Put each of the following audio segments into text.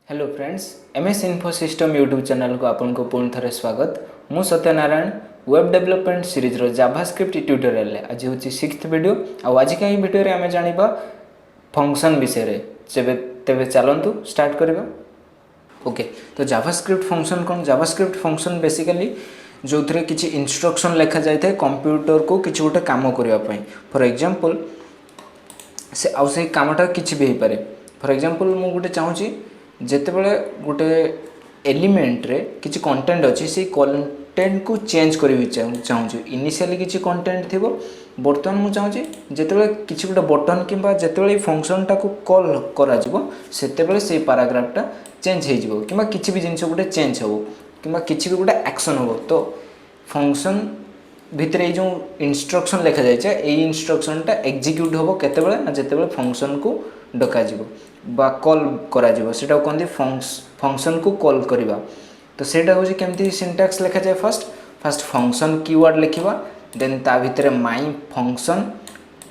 Hello friends, MS info system YouTube channel को आपन को पुनः थरे स्वागत। मु सत्यनारायण वेब डेवलपमेंट सीरीज रो जावास्क्रिप्ट ट्यूटोरियल रे आज होची 6th वीडियो। आज का ई वीडियो रे हमें जानिबा फंक्शन विषय रे। तेबे चलंतु स्टार्ट करबा। ओके, तो जावास्क्रिप्ट फंक्शन कौन? जावास्क्रिप्ट फंक्शन बेसिकली जो थरे किछि इंस्ट्रक्शन लिखा जाय थे कंप्यूटर को किछि गोटे काम करिया पई। फॉर एग्जांपल से आउ से कामटा किछि भी हे पारे। फॉर एग्जांपल मु गोटे चाहूची जेतेबेले गोटे एलिमेंट रे किछि कंटेंट अछि से कंटेंट को चेंज करिवि चाहूची। इनिशियली किछि कंटेंट थिबो, वर्तमान मु चाहूची जेतेबेले किछि गोटे बटन किबा जेतेबेले फंक्शन टा को कॉल करा जिवो सेतेबेले से पैराग्राफ टा चेंज हे जिवो किबा किछि भी जिंस गोटे चेंज हो किबा किछि भी गोटे एक्शन हो। तो फंक्शन भितरे जो इंस्ट्रक्शन लिखा जाए ए इंस्ट्रक्शन टा एग्जीक्यूट होबो केतेबेले ना जेतेबेले फंक्शन को डका जिवो बा कॉल करा जिवो। सेटा कोन फंक्शन को कॉल करिवा। तो सेटा होजी केमती सिंटैक्स लिखा जाए। फर्स्ट फंक्शन कीवर्ड लिखिबा, देन ता भितरे माई फंक्शन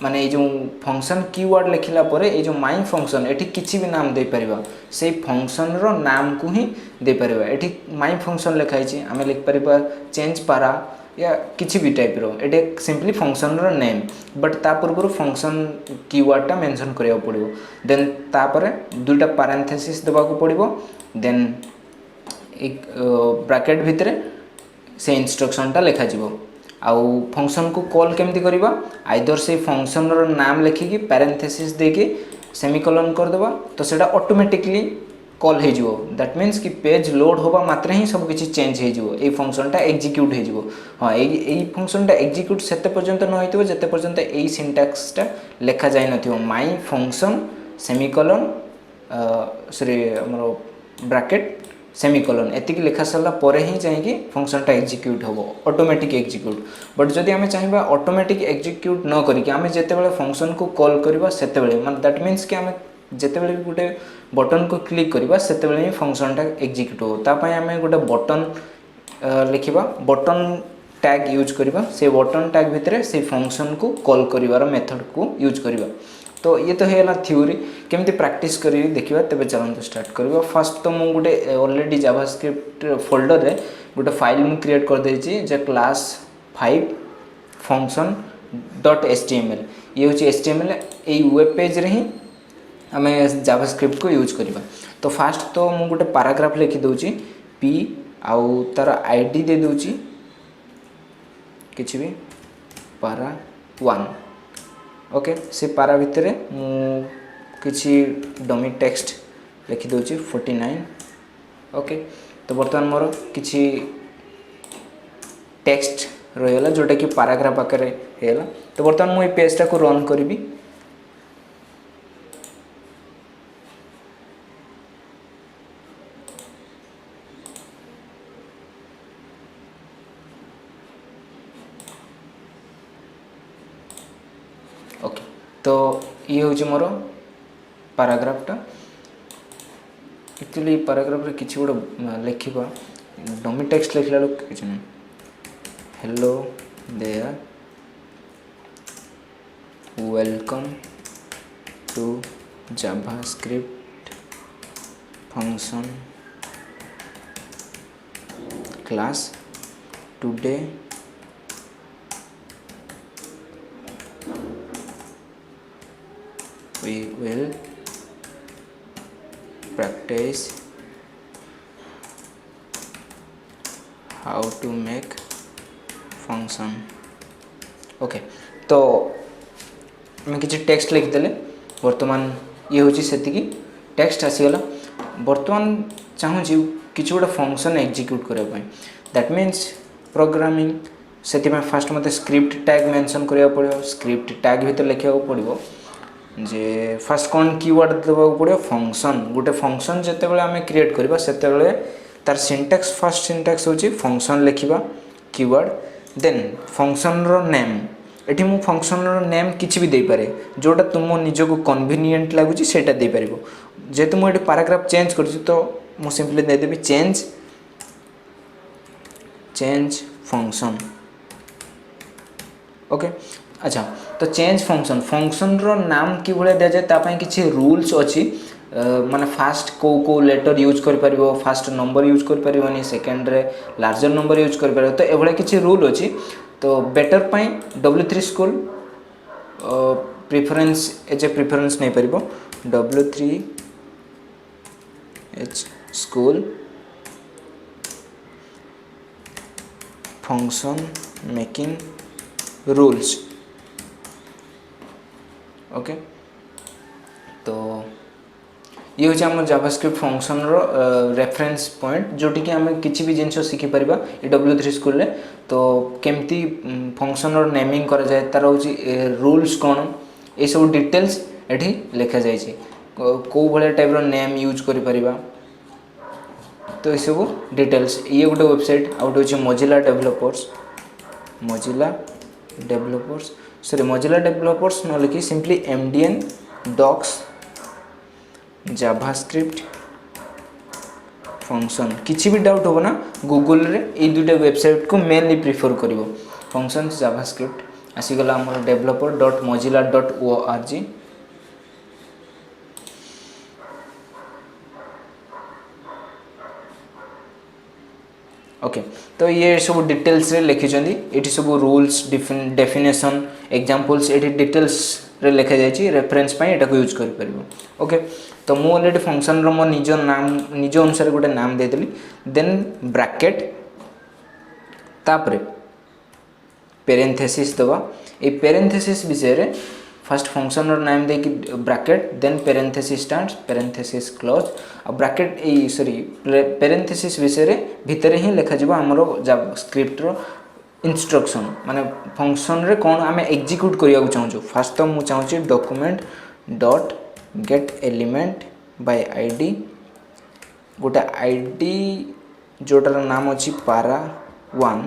माने जो फंक्शन कीवर्ड लिखिला परे ए जो माई फंक्शन एठी किछि भी नाम दे परिबा, से फंक्शन रो नाम को ही दे परिबा। एठी माई फंक्शन लिखाई छी, आमे लिख परिबा चेंज पारा या किसी भी टाइप रो। एटे सिंपली फंक्शन रो नेम, बट ता पूर्व फंक्शन कीवर्ड टा मेंशन करिया पड़िबो। देन तापरे दुटा पैरेंथेसिस देबा को पड़िबो। देन एक ब्रैकेट भितरे से इंस्ट्रक्शन टा लिखा जिवो। आउ फंक्शन को कॉल केमती करिबा, आइदर से फंक्शन रो नाम लिखिकी पैरेंथेसिस देके सेमीकोलन कर देबा, तो सेटा ऑटोमेटिकली कॉल हे जिवो। दैट मीन्स कि पेज लोड होबा मात्रे ही सब किछि चेंज हे जिवो, ए फंक्शन टा एग्जीक्यूट हे जिवो। हां, ए फंक्शन टा एग्जीक्यूट सेते पर्यंत न होइतिबो जते पर्यंत ए सिंटैक्स टा लिखा जाय नथिबो। माई फंक्शन सेमीकोलन सॉरी हमरो ब्रैकेट सेमीकोलन एतिक लिखा सरला परे ही जाइकी फंक्शन टा एग्जीक्यूट होबो, ऑटोमेटिक एग्जीक्यूट। बट जदि हमें चाहिबा ऑटोमेटिक एग्जीक्यूट न करिके हमें जेतेबेले फंक्शन को कॉल करबा सेतेबेले माने दैट मीन्स कि हमें जेतेबेले गोटे बटन को क्लिक करबा सेतेबेले ही फंक्शन टा एग्जीक्यूट हो। ता पय हमें गोटे बटन लिखिबा, बटन टैग यूज करबा। से बटन टैग भितरे से फंक्शन को कॉल करिवार मेथड को यूज करबा। तो ये तो हेला थ्योरी, केमती प्रैक्टिस करी देखिबा। तबे चलंतु स्टार्ट करबा। फर्स्ट तो मु गोटे ऑलरेडी जावास्क्रिप्ट फोल्डर रे गोटे फाइल मु क्रिएट कर देछि जे क्लास 5 फंक्शन .html। ये होछि html ए वेब पेज रे ही हमें जावास्क्रिप्ट को यूज करबा। तो फर्स्ट तो मु गोटे पैराग्राफ लिखि दोछि p आउ तार आईडी दे दोछि किछि भी पारा 1। ओके, से पारा भितरे मु किछि डमी टेक्स्ट लिखि दोछि 49। ओके, तो बर्तमान मोर किछि टेक्स्ट रहिला जोटा कि पैराग्राफ आकार हेला। तो बर्तमान मु ए पेज टा को रन करबी। ओके, तो ये हूँ मोर पैराग्राफटा। एक्चुअली पैराग्राफ रे किछि गोटे लिखिबा, डमी टेक्स्ट लिखला लोक किछि नै। Hello there, welcome to JavaScript function class. Today we will practice how to make function। Okay, तो मैं किसी टेक्स्ट लिख देले। वर्तमान ये होची सेतिकी टेक्स्ट आसीगला। वर्तमान चाहूँ किसी गोटे फंक्शन एग्जीक्यूट करबा पई, दैट मीन्स प्रोग्रामिंग। सेति में फर्स्ट मते स्क्रिप्ट टैग मेंशन करिया पड़ियो। स्क्रिप्ट टैग भीतर लिखिया पड़ियो जे फर्स्ट कौन कीवर्ड देबा पड़ियो फंक्शन। गोटे फंक्शन जेतेबेले हमें क्रिएट करबा सेतेबेले तार सिंटैक्स, फर्स्ट सिंटैक्स होची फंक्शन लिखिबा कीवर्ड, देन फंक्शन रो नेम। एठी मु फंक्शन रो नेम किछि भी दे पारे, जोटा तुम निज को कन्वीनिएंट लागुची सेटा दे परिबो। जेतु मु एठी पैराग्राफ चेंज करछि तो मु सिंपली दे देबी चेंज फंक्शन। ओके, अच्छा, तो चेंज फंक्शन रो नाम कि भले दिया जाए तापाई किछि रूल्स अछि। माने फास्ट को लेटर यूज कर परिबो फास्ट नंबर यूज कर परिबोनी सेकंड रे लार्जर नंबर यूज कर परिबो तो एभले किछि रूल अछि तो बेटर पई W3 school preference as a preference नहीं परिबो W3 H school function making rules okay तो ये हूँ आम जावास्क्रिप्ट फंक्शन रो रेफरेंस पॉइंट जोटी कि आम किसी भी जिनस शिखि परिबा ए W3 स्कूल रे तो केमती फंक्शन रो नेमिंग करा जाए तार हूँ रूल्स कौन ये सब डिटेल्स एठी लिखा जाइए को भाया टाइप रो नेम यूज करि परिबा तो ये सब डिटेल्स ये गोटे वेबसाइट आउट हूँ मोजिला डेवलपर्स न लिखि simply MDN docs JavaScript function किसी भी डाउट होगा ना गूगल रे ये दुटा वेबसाइट को मेनली प्रिफर करिवो फंक्शंस जावास्क्रिप्ट आसीगला हमर developer.mozilla.org ओके तो ये सब डिटेल्स रे लिखि चंदी एठी सब रूल्स डेफिनेशन एग्जांपल्स एठी डिटेल्स रे लिखा जायछि रेफरेंस पई एटा को यूज कर परिबो ओके तो मु ऑलरेडी फंक्शन रो मो निज नाम निज अनुसार गोटे नाम दे देली देन ब्रैकेट तापरे पेरेंथेसिस दबा ए पेरेंथेसिस विषय रे फर्स्ट फंक्शन रो नाम दे कि bracket then parenthesis start parenthesis close आ ब्रैकेट ए सॉरी पेरेंथेसिस विषय रे भीतर ही लिखा जिवो हमरो जावास्क्रिप्ट रो इंस्ट्रक्शन माने फंक्शन रे कोन आमे एग्जीक्यूट करिया चाहूँ फास्ट तो मु चाहूँ document dot gate element by ID गोटे आईडी जोटार नाम अच्छी para1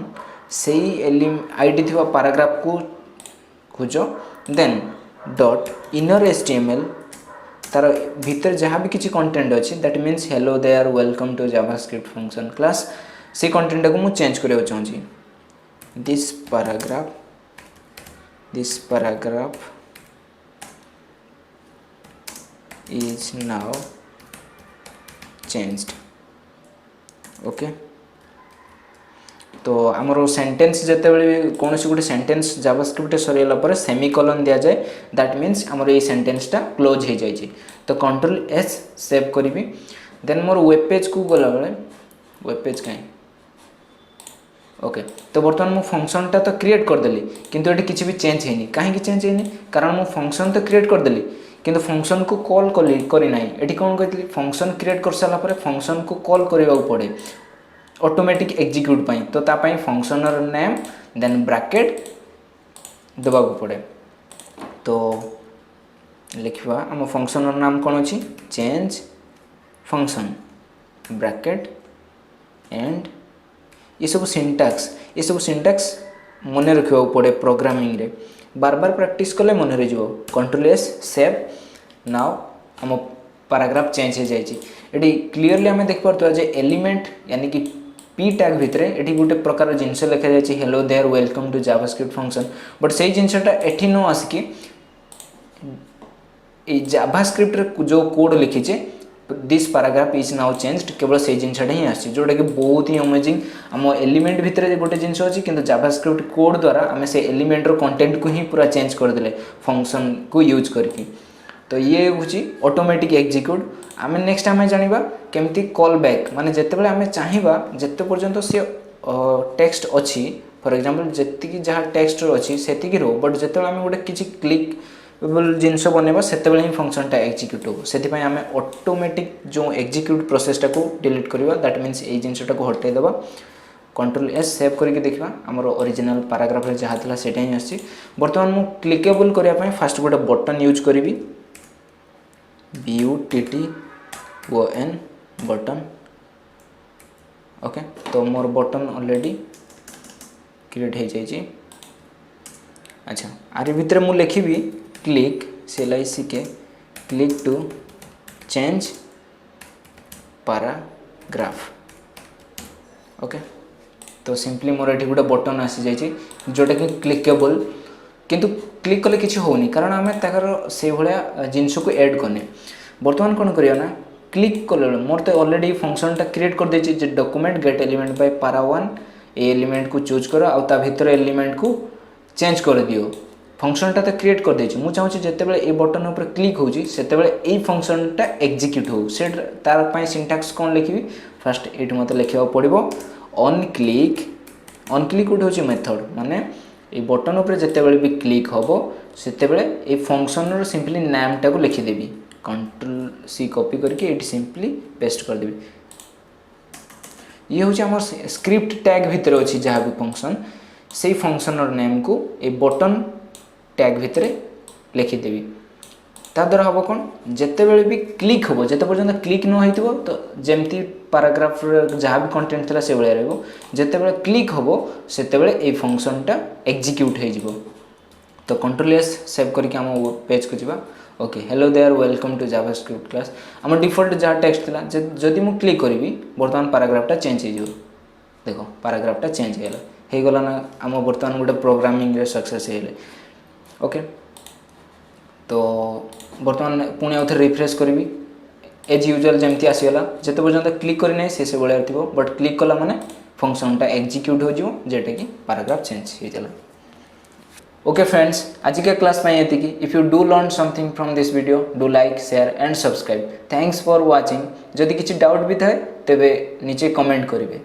से आईडी थिवा पैराग्राफ को खोज देन डॉट इनर HTML तार भीतर जहाँ भी किसी कंटेंट अच्छी that means hello there welcome to JavaScript function class से कंटेंट को मुझे चेंज करिया चाहूँ this paragraph is now changed okay तो आमर सेंटेंस जिते कौन सी गोटे सेंटेंस जावास्क्रिप्ट सरीला पर सेमीकोलन दिया जाए दैट मीन्स आमर ये सेंटेंसटा क्लोज हो जाए तो Ctrl+S सेव करी देन मोर वेब पेज को गला बेले वेब पेज कहीं ओके तो बर्तमान मु फंक्शन टा तो क्रिएट करदेली किंतु ये किसी भी चेंज है कहीं चेंज है कारण मु फंक्शन तो क्रिएट करदेली किंतु फंक्शन को कॉल करी ना ये कौन कहती फंक्शन क्रिएट कर सारा पर फंक्शन को कॉल करने पड़े ऑटोमेटिक एग्जीक्यूट पाई तो तापाई फंक्शनर नेम देन ब्रैकेट देवा पड़े तो लिखवा आम फंक्शनर नाम कौन अच्छी चेंज फंक्शन ब्रैकेट एंड ये सब सिंटैक्स मन रखा पड़े प्रोग्रामिंग रे बार बार प्रैक्टिस कले मन रही Ctrl+S सेव नाउ आम पैराग्राफ चेंज हो जाए क्लीयरली आम देख पारे एलिमेंट यानी कि पी टैग भितर ये गोटे प्रकार जिनस लिखा जाए hello there welcome to JavaScript function but से जिनटा एठी न आसिकी जावास्क्रिप्ट रे जो कोड लिखीचे this paragraph is now changed केवल से जिनटा ही आसी जोटा कि बहुत ही अमेजिंग आम एलिमेंट भितर गोटे जिनस अच्छी किंतु जावास्क्रिप्ट कोड द्वारा आम से एलिमेंट रो कंटेंट को ही पूरा चेंज करदे फंक्शन को यूज करके तो ये हूँ ऑटोमेटिक एग्जीक्यूट आम नेक्स्ट आम जाना केमती कॉल बैक माने जिते आम चाहिए जिते पर्यंत सी टेक्स्ट अच्छी फॉर एग्जांपल जी जहाँ टेक्स्ट अच्छी से रो बट जिते आम गोटे किसी क्लिक जिनस बनवा से ही फंक्शनटा एग्जीक्यूट हो से आम ऑटोमेटिक जो एग्जीक्यूट प्रोसेसटा को डिलीट करवा दैट मीन्स ये जिनटा को हटेदेवा Ctrl+S सेव करके देखा आमर ओरिजिनल पैराग्राफ जहाँ था से ही आसी बर्तमान मु क्लिकेबल करने फास्ट गोटे बटन यूज करी BUTTON बटन ओके तो मोर बटन ऑलरेडी क्रिएट हो जाए अच्छा आर भितर मु लिखी click CLICK click to change paragraph okay तो सिंपली मोर ये गोटे बटन आसी जाइए जोटा कि क्लिकेबल किंतु क्लिक कले किसी होनी कारण आम तार से भाया जिनस को ऐड करने बर्तमान कौन करियो ना क्लिक कले मोर तो ऑलरेडी फंक्शनटा क्रिएट कर देछि जे डॉक्यूमेंट गेट एलिमेंट बाय पारा 1 ए एलिमेंट को चूज करो आ ता भीतर एलिमेंट को चेंज कर दियो फंक्शनटा तो क्रिएट कर देछि मु चाहूछि जते बेले ए बटन ऊपर क्लिक होउछि सेते बेले ए फंक्शनटा एग्जीक्यूट हो से तार पय सिंटैक्स कोन लिखिबी फर्स्ट एट मते लिखिबा पड़िबो ऑन क्लिक उठ होछि मेथड माने ए बटन ऊपर जते बेले भी क्लिक होबो सेते बेले ए फंक्शन रो सिंपली नाम टा को लिखि देबी कंट्रोल सी कॉपी करके एटी सिंपली पेस्ट कर देबी ये होछि हमर स्क्रिप्ट टैग भीतर अछि जहा भी फंक्शन से फंक्शन रो नेम को ए बटन टैग भीतर लिखि देबी ता द्वारा हम कौन जिते बड़े भी क्लिक हम जिते पर्यटन क्लिक न हो तो जमती पाराग्राफ जहाँ भी कंटेंट था से भाया रते बड़े क्लिक हम से ये फंक्शनटा एग्जीक्यूट हो तो कंट्रोल एस सेव करके आम पेज को Java okay hello there welcome to JavaScript class आम डिफॉल्ट जहाँ टेक्स्ट था जदि मु क्लिक करी बर्तमान पाराग्राफटा चेंज हो देख पाराग्राफटा चेंज हो गला ना आम बर्तमान गोटे प्रोग्रामिंग सक्सेस हेले ओके तो बर्तमान पुणी आउ थे रिफ्रेश करी एज यूजुअल जमती आसीगला जिते पर्यटन क्लिक करना से भाया थी बट क्लिक कला माने फंक्शनटा एग्जीक्यूट हो जेटा कि पाराग्राफ चेंज हो ओके फ्रेंड्स आज के क्लास में ये if you do learn something from this video do like share and subscribe thanks for watching जदि किसी डाउट भी थाए तेबे नीचे कमेंट करेंगे।